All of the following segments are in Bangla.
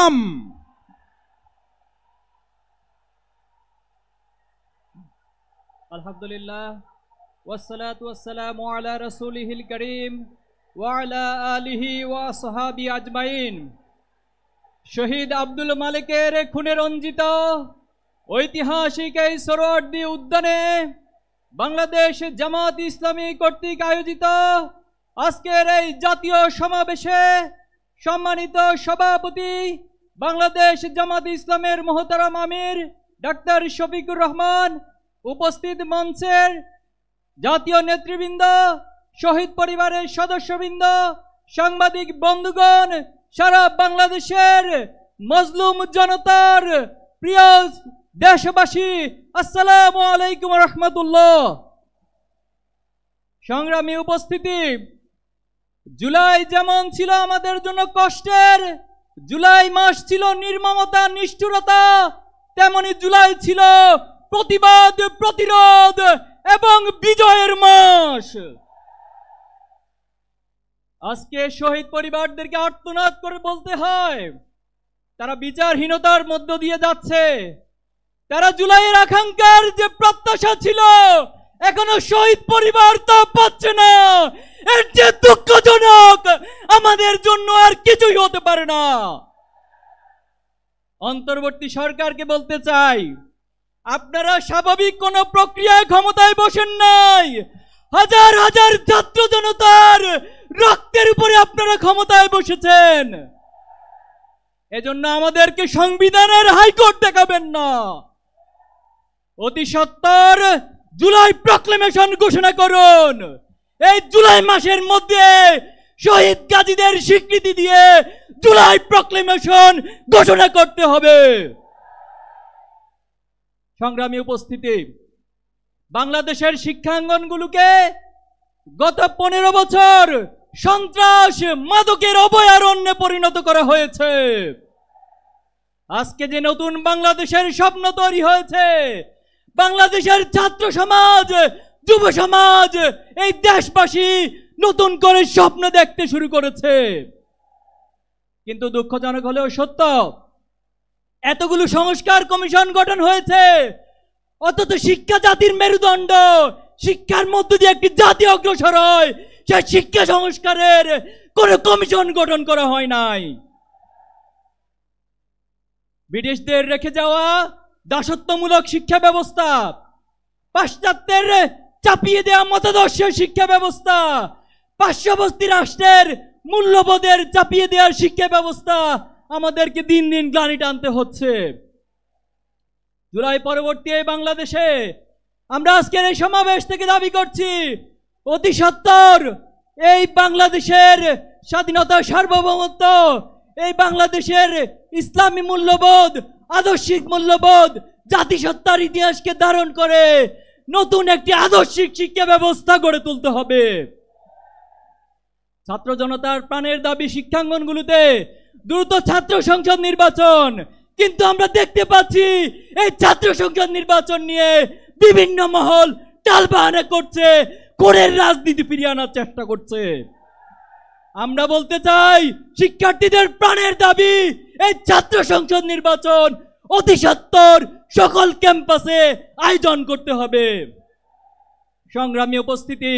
সালাম। আলহামদুলিল্লাহ ওয়াসসালাতু ওয়াসসালামু আলা রাসূলিহিল কারীম ওয়া আলা আলিহি ওয়া আসহাবি আজমাইন। শহীদ আব্দুল মালিকের খুনে রঞ্জিত ঐতিহাসিক এই সোহরাওয়ার্দী উদ্যানে বাংলাদেশ জামাত ইসলামী কর্তৃক আয়োজিত আজকের এই জাতীয় সমাবেশে সম্মানিত সভাপতি বাংলাদেশ জামাত ইসলামের মোহতারাম আমির ডাক্তার শফিকুর রহমান, উপস্থিত মঞ্চের জাতীয় নেতৃবৃন্দ, শহীদ পরিবারের সদস্যবৃন্দ, সাংবাদিক বন্ধুগণ, সারা বাংলাদেশের মজলুম জনতার প্রিয় দেশবাসী, আসসালামু আলাইকুম রহমতুল্লাহ। সংগ্রামী উপস্থিতি, জুলাই যেমন ছিল আমাদের জন্য কষ্টের, জুলাই মাস ছিল নির্মমতা নিষ্ঠুরতা, তেমনি জুলাই ছিল প্রতিবাদ, প্রতিরোধ এবং বিজয়ের মাস। আজকে শহীদ পরিবারদেরকে আর্তনাদ করে বলতে হয়, তারা বিচারহীনতার মধ্য দিয়ে যাচ্ছে। তারা জুলাইয়ের আকাঙ্ক্ষার যে প্রত্যাশা ছিল এখনো শহীদ পরিবার তা পাচ্ছে না। এর যে দুঃখজনক, আমাদের জন্য আর কিছুই হতে পারে না। অন্তর্বর্তী সরকারকে বলতে চাই, আপনারা স্বাভাবিক কোন প্রক্রিয়ায় ক্ষমতায় বসেন নাই। হাজার হাজার ছাত্র জনতার রক্তের উপরে আপনারা ক্ষমতায় বসেছেন। এজন্য আমাদেরকে সংবিধানের হাইকোর্ট দেখাবেন না। অতি সত্বর জুলাই প্রক্লেমেশন ঘোষণা করুন। এই জুলাই মাসের মধ্যে শহীদ গাজীদের স্বীকৃতি দিয়ে জুলাই প্রক্লেমেশন ঘোষণা করতে হবে। সংগ্রামী উপস্থিতি, বাংলাদেশের শিক্ষাঙ্গনগুলোকে গত 15 বছর সন্ত্রাস মাদকের অভয়ারণ্যে পরিণত করা হয়েছে। আজকে যে নতুন বাংলাদেশের স্বপ্ন তৈরি হয়েছে, বাংলাদেশের ছাত্র সমাজ, যুব সমাজ, এই দেশবাসী নতুন করে স্বপ্ন দেখতে শুরু করেছে। কিন্তু দুঃখজনক হলেও সত্য, এতগুলো সংস্কার কমিশন গঠন হয়েছে, অথচ শিক্ষা জাতির মেরুদণ্ড, শিক্ষার মধ্য দিয়ে একটি জাতি অগ্রসর হয়, সেই শিক্ষা সংস্কারের কোন কমিশন গঠন করা হয় নাই। ব্রিটিশদের রেখে যাওয়া দাসত্বমূলক শিক্ষা ব্যবস্থা, পাশ্চাত্যের চাপিয়ে দেওয়া মতাদর্শের শিক্ষা ব্যবস্থা, পার্শ্ববর্তী রাষ্ট্রের মূল্যবোধের চাপিয়ে দেওয়ার শিক্ষা ব্যবস্থা আমাদেরকে দিন দিন গ্লানি টানতে হচ্ছে। জুলাই পরবর্তী এই বাংলাদেশে আমরা আজকের এই সমাবেশ থেকে দাবি করছি, অতি সত্বর এই বাংলাদেশের স্বাধীনতা, সার্বভৌমত্ব, এই বাংলাদেশের ইসলামী মূল্যবোধ, আদর্শিক মূল্যবোধ, জাতিসত্তার ইতিহাসকে ধারণ করে নতুন একটি আদর্শিক শিক্ষা ব্যবস্থা গড়ে তুলতে হবে। ছাত্র জনতার প্রাণের দাবি শিক্ষাঙ্গনগুলোতে দ্রুত ছাত্র সংসদ নির্বাচন। কিন্তু আমরা দেখতে পাচ্ছি এই ছাত্র সংসদ নির্বাচন নিয়ে বিভিন্ন মহল টালবাহানা করছে, কোরের রাজনীতি ফিরিয়ে আনার চেষ্টা করছে। আমরা বলতে চাই, শিক্ষার্থীদের প্রাণের দাবি এই ছাত্র সংসদ নির্বাচন অতি সত্বর সকল ক্যাম্পাসে আয়োজন করতে হবে। সংগ্রামী উপস্থিতি,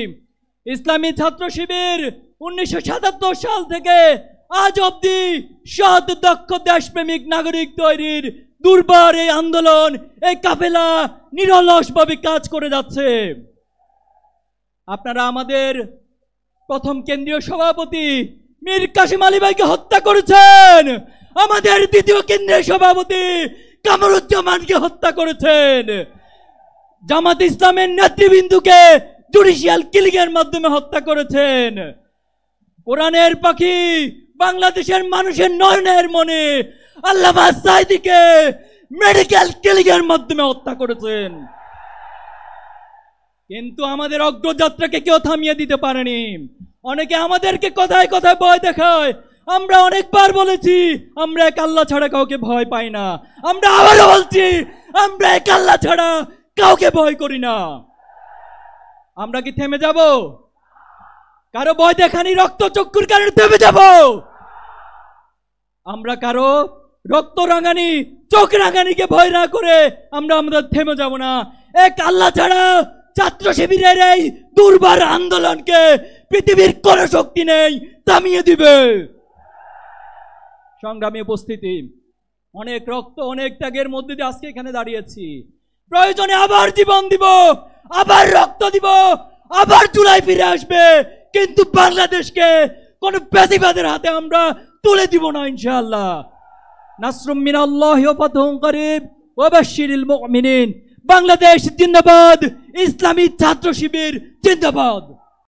ইসলামী ছাত্র শিবির 1977 সাল থেকে আজ অবধি সৎ, দক্ষ, দেশপ্রেমিক নাগরিক তৈরির দুর্বার এই আন্দোলন, এই কাফেলা নিরলসভাবে কাজ করে যাচ্ছে। আপনারা আমাদের প্রথম কেন্দ্রীয় সভাপতি মীর কাসেম আলী ভাইকে হত্যা করেছেন, আমাদের দ্বিতীয় কেন্দ্রীয় সভাপতি কামরুজ্জামানকে হত্যা করেছেন, জামাত ইসলামের নেতৃবৃন্দকে জুডিশিয়াল কিলিং এর মাধ্যমে হত্যা করেছেন। কোরআনের পাখি, বাংলাদেশের মানুষের নয়নের মনে আল্লামা সাঈদীকে মেডিকেল কিলিং এর মাধ্যমে হত্যা করেছেন। কিন্তু আমাদের অগ্রযাত্রাকে কেউ থামিয়ে দিতে পারেনি। অনেকে আমাদেরকে কথায় কথায় ভয় দেখায়। আমরা অনেকবার বলেছি, আমরা এক আল্লাহ ছাড়া কাউকে ভয় পাই না। আমরা আবারও বলছি, আমরা এক আল্লাহ ছাড়া কাউকে ভয় করি না। আমরা কি থেমে যাব? কারো ভয় দেখানি রক্ত চক্ষুর কারণে থেমে যাব? আমরা কারো রক্ত রাঙানি, চোখ রাঙানিকে ভয় না করে আমরা আমাদের থেমে যাব না। এক আল্লাহ ছাড়া ছাত্র শিবিরের এই দুর্বার আন্দোলনকে পৃথিবীর কোন শক্তি নেই থামিয়ে দিবে। সংগ্রামী উপস্থিতি, অনেক রক্ত অনেক ত্যাগের মধ্যে দিয়ে আজকে এখানে দাঁড়িয়েছি। প্রয়োজনে আবার জীবন দিব, আবার রক্ত দিব, আবার চুলায় ফিরে আসবে, কিন্তু বাংলাদেশকে কোন ফ্যাসিবাদের হাতে আমরা তুলে দিব না ইনশাআল্লাহ। নাসরুম মিনাল্লাহি ওয়া ফাতহুন করিব ওয়া বাশশিরিল মুমিনিন। বাংলাদেশ জিন্দাবাদ, ইসলামী ছাত্র শিবির জিন্দাবাদ।